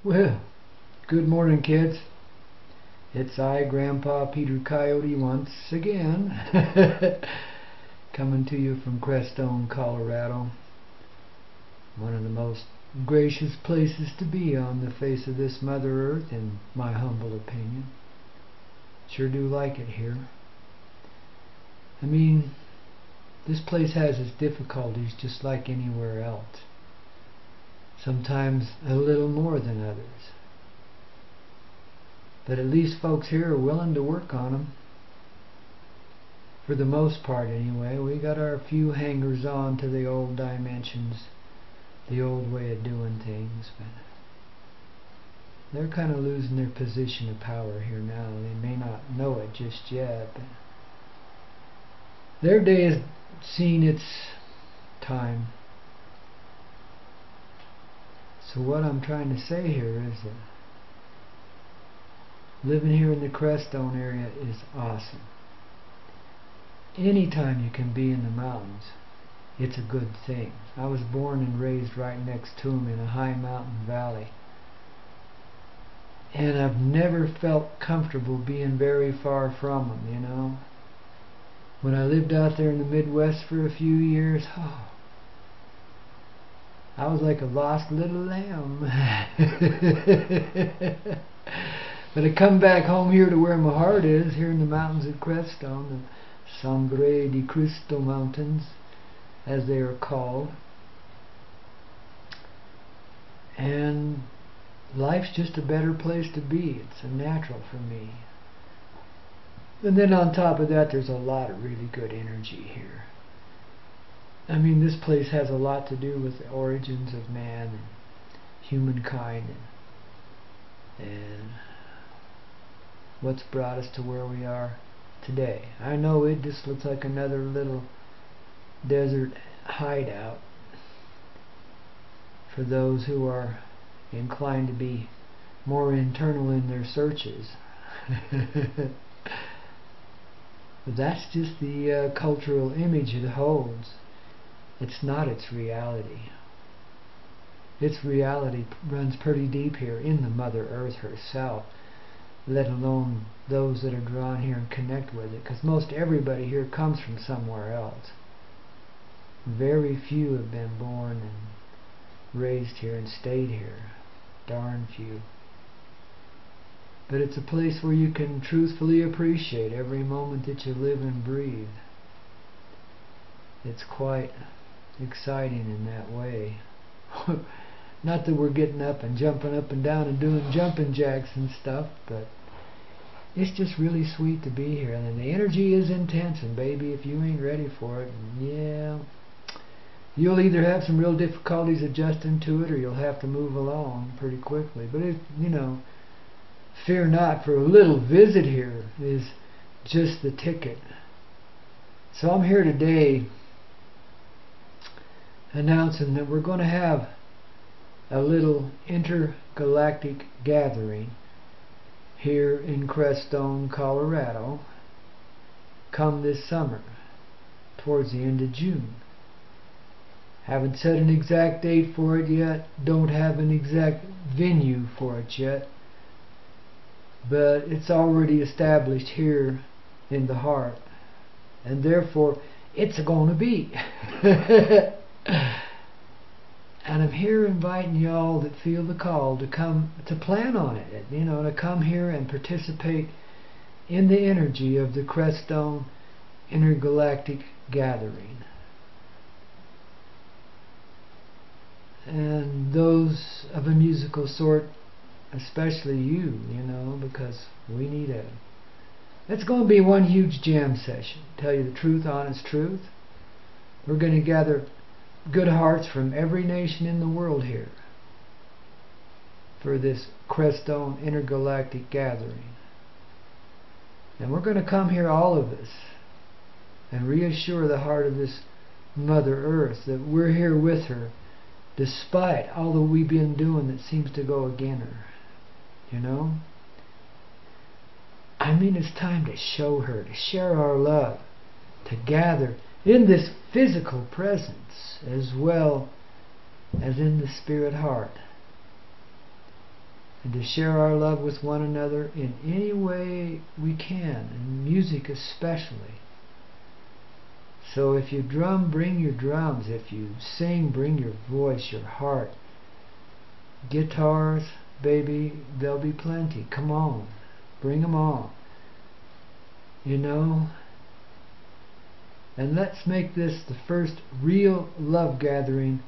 Well, good morning, kids. It's I, Grandpa Peter Coyote, once again, coming to you from Crestone, Colorado. One of the most gracious places to be on the face of this Mother Earth, in my humble opinion. Sure do like it here. I mean, this place has its difficulties just like anywhere else. Sometimes a little more than others. But at least folks here are willing to work on them. For the most part anyway. We got our few hangers-on to the old dimensions, the old way of doing things, but they're kind of losing their position of power here now. They may not know it just yet, but their day has seen its time. So what I'm trying to say here is that living here in the Crestone area is awesome. Anytime you can be in the mountains, it's a good thing. I was born and raised right next to them in a high mountain valley. And I've never felt comfortable being very far from them, you know. When I lived out there in the Midwest for a few years, I was like a lost little lamb. But I come back home here to where my heart is, here in the mountains of Crestone, the Sangre de Cristo Mountains, as they are called. And life's just a better place to be. It's a natural for me. And then on top of that, there's a lot of really good energy here. I mean, this place has a lot to do with the origins of man and humankind and what's brought us to where we are today. I know it just looks like another little desert hideout for those who are inclined to be more internal in their searches. But that's just the cultural image it holds. It's not its reality. Its reality runs pretty deep here in the Mother Earth herself, let alone those that are drawn here and connect with it, because most everybody here comes from somewhere else. Very few have been born and raised here and stayed here. Darn few. But it's a place where you can truthfully appreciate every moment that you live and breathe. It's quite exciting in that way. Not that we're getting up and jumping up and down and doing jumping jacks and stuff, but it's just really sweet to be here. And the energy is intense, and baby, if you ain't ready for it, yeah, you'll either have some real difficulties adjusting to it, or you'll have to move along pretty quickly. But if, you know, fear not, for a little visit here is just the ticket. So I'm here today announcing that we're going to have a little intergalactic gathering here in Crestone, Colorado, come this summer, towards the end of June. Haven't set an exact date for it yet, don't have an exact venue for it yet, but it's already established here in the heart, and therefore it's going to be. And I'm here inviting y'all that feel the call to come to plan on it, you know, to come here and participate in the energy of the Crestone Intergalactic Gathering. And those of a musical sort, especially you know, because we need a... It's going to be one huge jam session. Tell you the truth, honest truth. We're going to gather good hearts from every nation in the world here for this Crestone Intergalactic Gathering. And we're going to come here, all of us, and reassure the heart of this Mother Earth that we're here with her, despite all that we've been doing that seems to go against her. You know? I mean, it's time to show her, to share our love, to gather in this physical presence as well as in the spirit heart. and to share our love with one another in any way we can, and music especially. So if you drum, bring your drums. If you sing, bring your voice, your heart. Guitars, baby, there'll be plenty. Come on, bring them on. You know? And let's make this the first real love gathering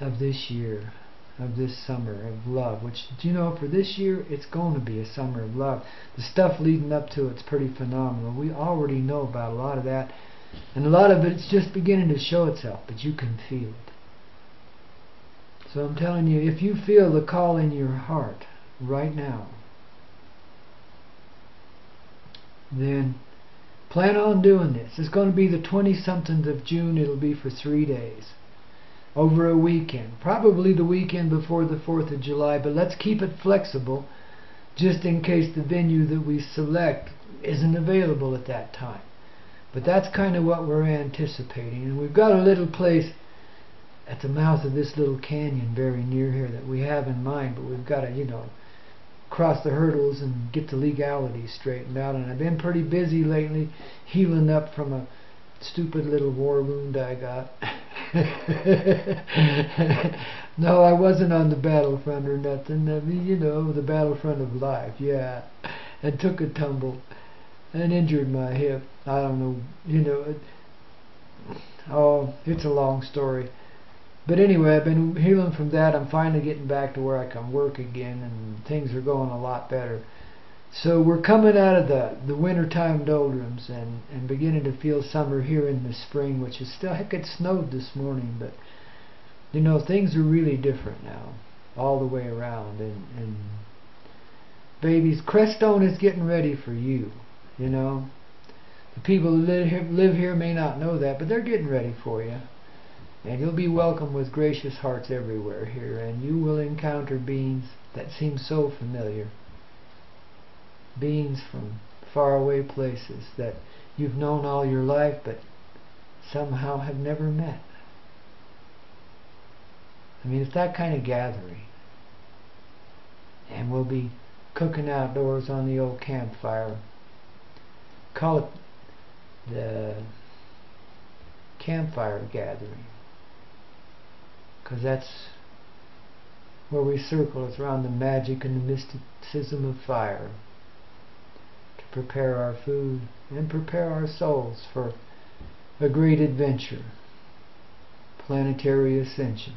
of this year, of this summer of love. Which, you know, for this year, it's going to be a summer of love. The stuff leading up to it's pretty phenomenal. We already know about a lot of that. And a lot of it's just beginning to show itself, but you can feel it. So I'm telling you, if you feel the call in your heart right now, then plan on doing this. It's going to be the 20-something of June. It'll be for 3 days. Over a weekend. Probably the weekend before the 4th of July, but let's keep it flexible just in case the venue that we select isn't available at that time. But that's kind of what we're anticipating. And we've got a little place at the mouth of this little canyon very near here that we have in mind, but we've got to, you know, cross the hurdles and get the legalities straightened out. And I've been pretty busy lately healing up from a stupid little war wound I got. No, I wasn't on the battlefront or nothing. I mean, you know, the battlefront of life, yeah. And took a tumble and injured my hip. I don't know, you know, it's a long story. But anyway, I've been healing from that. I'm finally getting back to where I can work again, and things are going a lot better. So we're coming out of the wintertime doldrums and beginning to feel summer here in the spring, which is still, heck, it snowed this morning, but you know, things are really different now, all the way around. And babies, Crestone is getting ready for you, you know. The people who live here may not know that, but they're getting ready for you. And you'll be welcomed with gracious hearts everywhere here, and you will encounter beings that seem so familiar. Beings from faraway places that you've known all your life, but somehow have never met. I mean, it's that kind of gathering. And we'll be cooking outdoors on the old campfire. Call it the campfire gathering, because that's where we circle. It's around the magic and the mysticism of fire, to prepare our food and prepare our souls for a great adventure, planetary ascension.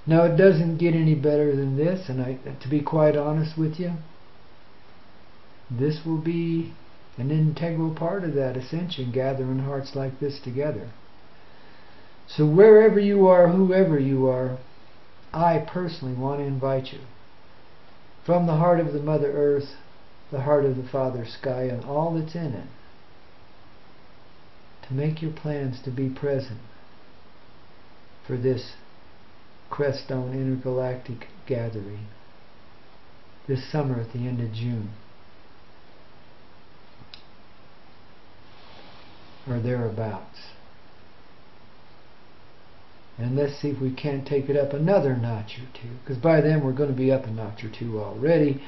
Now, it doesn't get any better than this, and to be quite honest with you, this will be an integral part of that ascension, gathering hearts like this together. So wherever you are, whoever you are, I personally want to invite you from the heart of the Mother Earth, the heart of the Father Sky, and all that's in it, to make your plans to be present for this Crestone Intergalactic gathering this summer at the end of June, or thereabouts. And let's see if we can't take it up another notch or two, because by then we're going to be up a notch or two already.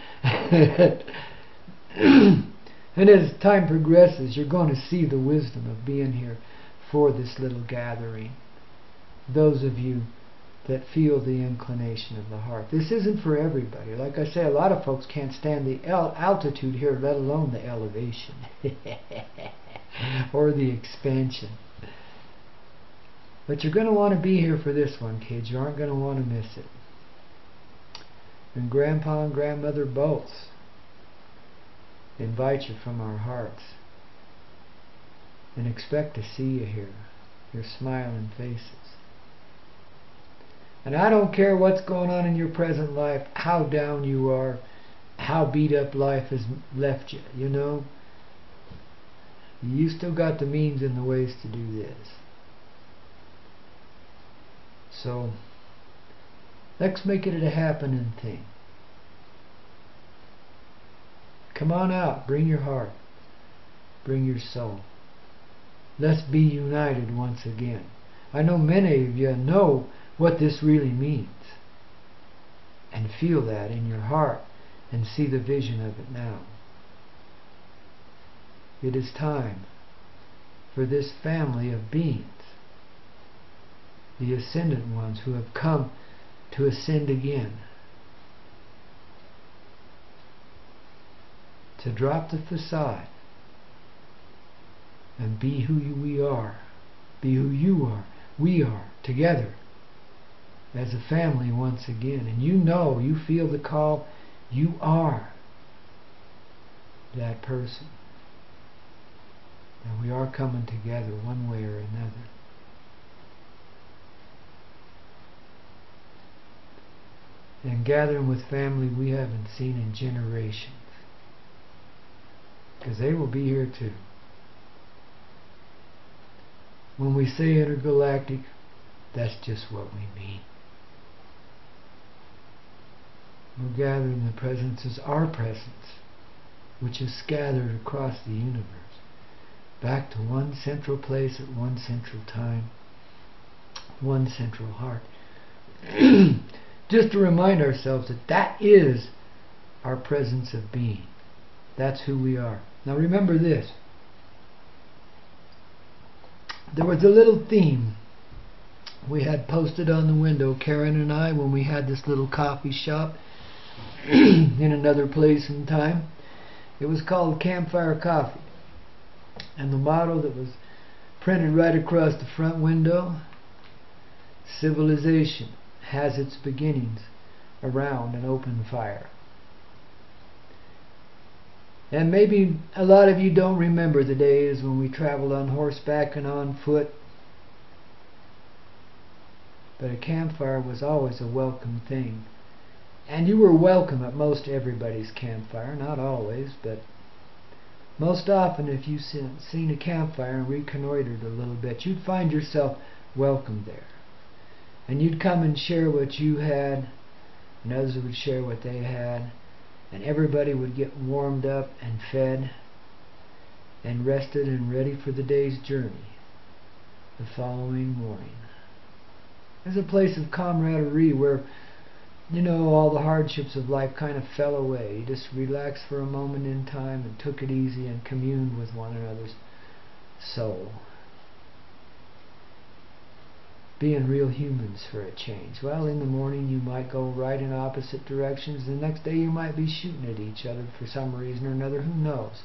And as time progresses, you're going to see the wisdom of being here for this little gathering. Those of you that feel the inclination of the heart. This isn't for everybody. Like I say, a lot of folks can't stand the altitude here, let alone the elevation or the expansion. But you're going to want to be here for this one, kids. You aren't going to want to miss it. And Grandpa and Grandmother both invite you from our hearts and expect to see you here, your smiling faces. And I don't care what's going on in your present life, how down you are, how beat up life has left you, you know. You still got the means and the ways to do this. So, let's make it a happening thing. Come on out, bring your heart, bring your soul. Let's be united once again. I know many of you know what this really means. And and feel that in your heart and see the vision of it now. It is time for this family of beings, the ascendant ones who have come to ascend again, to drop the facade and be who we are, be who you are, we are, together as a family once again. And you feel the call, you are that person. And we are coming together one way or another. And gathering with family we haven't seen in generations. Because they will be here too. When we say intergalactic, that's just what we mean. We're gathering the presences, our presence, which is scattered across the universe, back to one central place at one central time, one central heart. Just to remind ourselves that that is our presence of being. That's who we are. Now remember this. There was a little theme we had posted on the window, Karen and I, when we had this little coffee shop in another place and time. It was called Campfire Coffee. And the motto that was printed right across the front window: civilization has its beginnings around an open fire. And maybe a lot of you don't remember the days when we traveled on horseback and on foot. But a campfire was always a welcome thing. And you were welcome at most everybody's campfire. Not always, but most often if you've seen a campfire and reconnoitered a little bit, you'd find yourself welcome there. And you'd come and share what you had, and others would share what they had. And everybody would get warmed up and fed and rested and ready for the day's journey the following morning. There's a place of camaraderie where, all the hardships of life kind of fell away. You just relaxed for a moment in time and took it easy and communed with one another's soul. Being real humans for a change. Well, in the morning you might go right in opposite directions. The next day you might be shooting at each other for some reason or another. Who knows?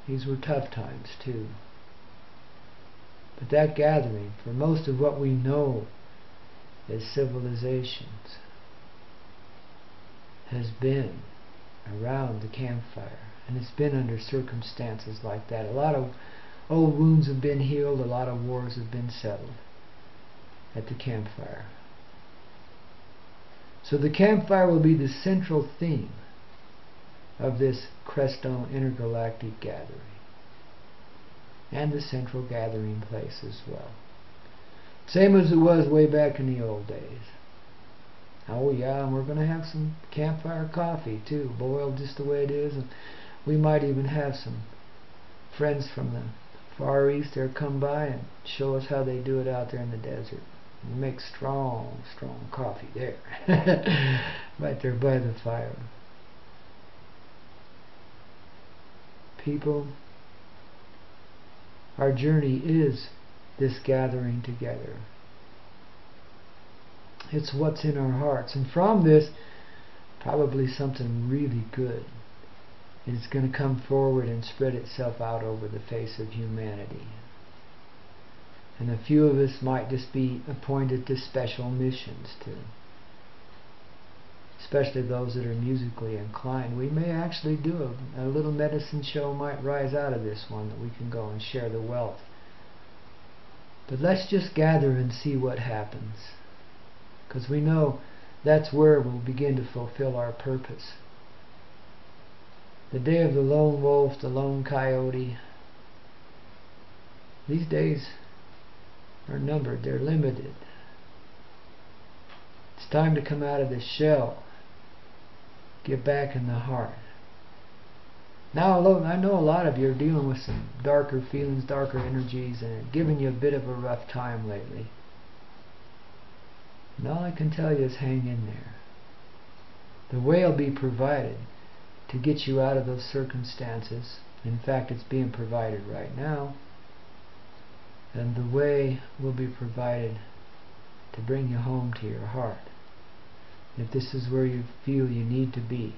These were tough times too. But that gathering, for most of what we know as civilizations, has been around the campfire. And it's been under circumstances like that. A lot of old wounds have been healed, a lot of wars have been settled at the campfire. So the campfire will be the central theme of this Crestone Intergalactic gathering, and the central gathering place as well. Same as it was way back in the old days. Oh yeah, and we're going to have some campfire coffee too, boiled just the way it is, and we might even have some friends from the Far East there come by and show us how they do it out there in the desert. We make strong, strong coffee there. Right there by the fire. People, our journey is this gathering together. It's what's in our hearts. And from this, probably something really good is going to come forward and spread itself out over the face of humanity. And a few of us might just be appointed to special missions too. Especially those that are musically inclined. We may actually do a little medicine show might rise out of this one that we can go and share the wealth. But let's just gather and see what happens. Because we know that's where we'll begin to fulfill our purpose. The day of the lone wolf, the lone coyote. These days are numbered, they're limited. It's time to come out of the shell. Get back in the heart. Now I know a lot of you are dealing with some darker feelings, darker energies, and giving you a bit of a rough time lately. And all I can tell you is hang in there. The way will be provided to get you out of those circumstances. In fact, it's being provided right now. And the way will be provided to bring you home to your heart. If this is where you feel you need to be,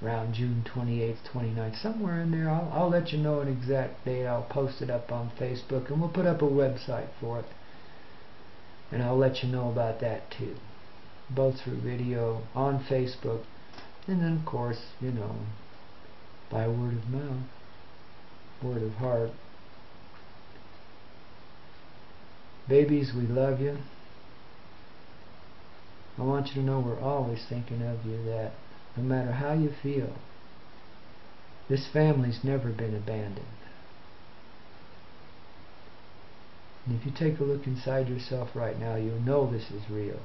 around June 28th, 29th, somewhere in there, I'll let you know an exact date. I'll post it up on Facebook, and we'll put up a website for it. And I'll let you know about that too, both through video, on Facebook, and then of course, you know, by word of mouth, word of heart. Babies, we love you. I want you to know we're always thinking of you, that no matter how you feel, this family's never been abandoned. And if you take a look inside yourself right now, you'll know this is real,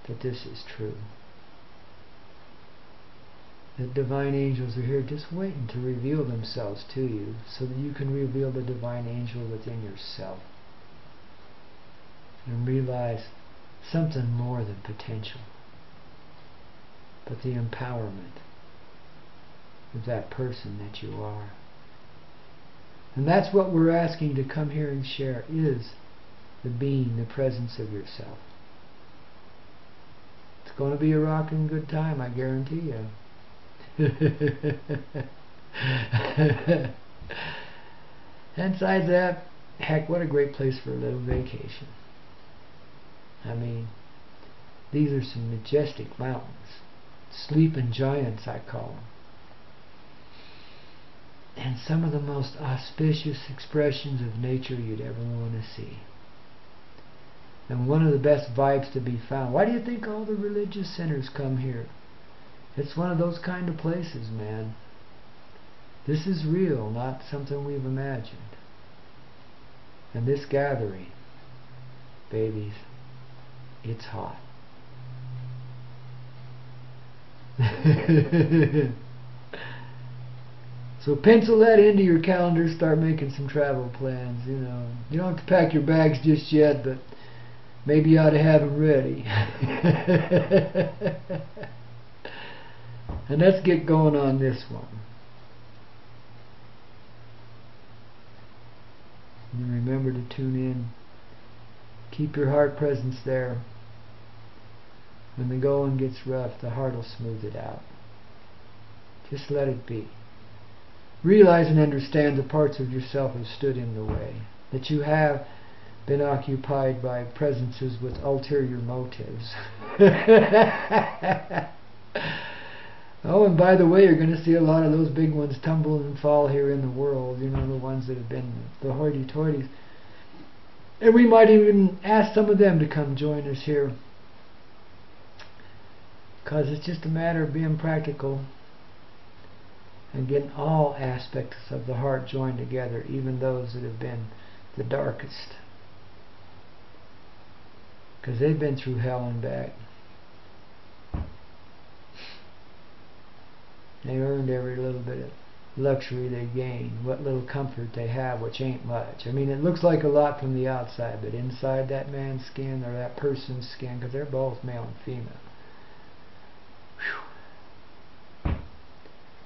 that this is true. The divine angels are here just waiting to reveal themselves to you so that you can reveal the divine angel within yourself and realize something more than potential, but the empowerment of that person that you are. And that's what we're asking to come here and share, is the being, the presence of yourself. It's going to be a rocking good time, I guarantee you. And besides that, heck, what a great place for a little vacation. I mean, these are some majestic mountains. Sleeping giants, I call them. And some of the most auspicious expressions of nature you'd ever want to see. And one of the best vibes to be found. Why do you think all the religious centers come here? It's one of those kind of places, man. This is real, not something we've imagined. And this gathering, babies, it's hot. So pencil that into your calendar, start making some travel plans, you know. You don't have to pack your bags just yet, but maybe you ought to have them ready. And let's get going on this one. And remember to tune in. Keep your heart presence there. When the going gets rough, the heart will smooth it out. Just let it be. Realize and understand the parts of yourself have stood in the way. That you have been occupied by presences with ulterior motives. Oh, and by the way, you're going to see a lot of those big ones tumble and fall here in the world. You know, the ones that have been the hoity-toities. And we might even ask some of them to come join us here. Because it's just a matter of being practical and getting all aspects of the heart joined together, even those that have been the darkest. Because they've been through hell and back. They earned every little bit of luxury they gained, what little comfort they have, which ain't much. I mean, it looks like a lot from the outside, but inside that man's skin, or that person's skin, because they're both male and female, whew,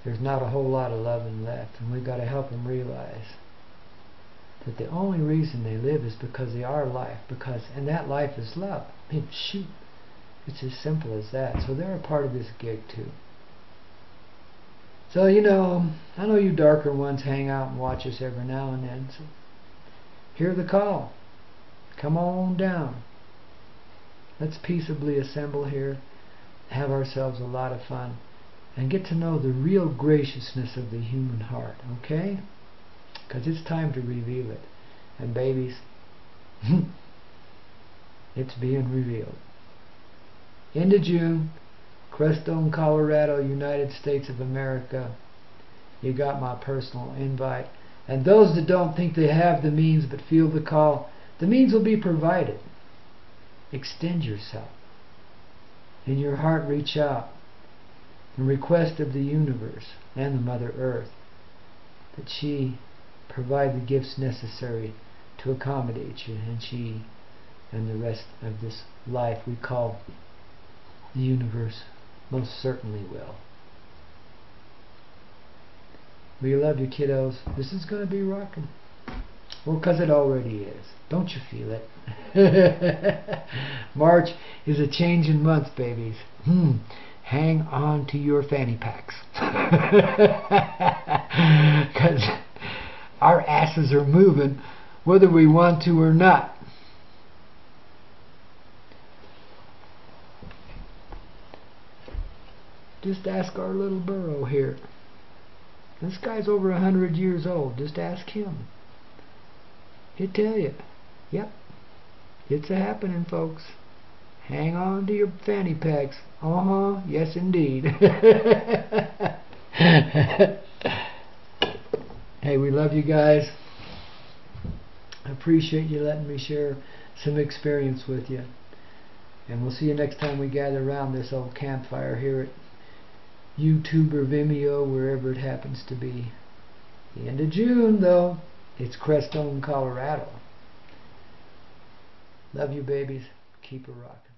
there's not a whole lot of loving left. And we've got to help them realize that the only reason they live is because they are life, and that life is love. I mean, shoot, it's as simple as that. So they're a part of this gig too. So, you know, I know you darker ones hang out and watch us every now and then. So hear the call. Come on down. Let's peaceably assemble here, have ourselves a lot of fun, and get to know the real graciousness of the human heart, okay? Because it's time to reveal it. And babies, it's being revealed. End of June. Crestone, Colorado, United States of America. You got my personal invite. And those that don't think they have the means but feel the call, the means will be provided. Extend yourself. In your heart, reach out and request of the universe and the Mother Earth that she provide the gifts necessary to accommodate you, and she and the rest of this life we call the universe most certainly will. We love you, kiddos. This is going to be rocking. Well, because it already is. Don't you feel it? March is a changing month, babies. Hang on to your fanny packs. Because our asses are moving whether we want to or not. Just ask our little burro here. This guy's over 100 years old. Just ask him. He'll tell you. Yep. It's a-happening, folks. Hang on to your fanny packs. Yes, indeed. Hey, we love you guys. I appreciate you letting me share some experience with you. And we'll see you next time we gather around this old campfire here at YouTube or Vimeo, wherever it happens to be. The end of June, though. It's Crestone, Colorado. Love you, babies. Keep it rocking.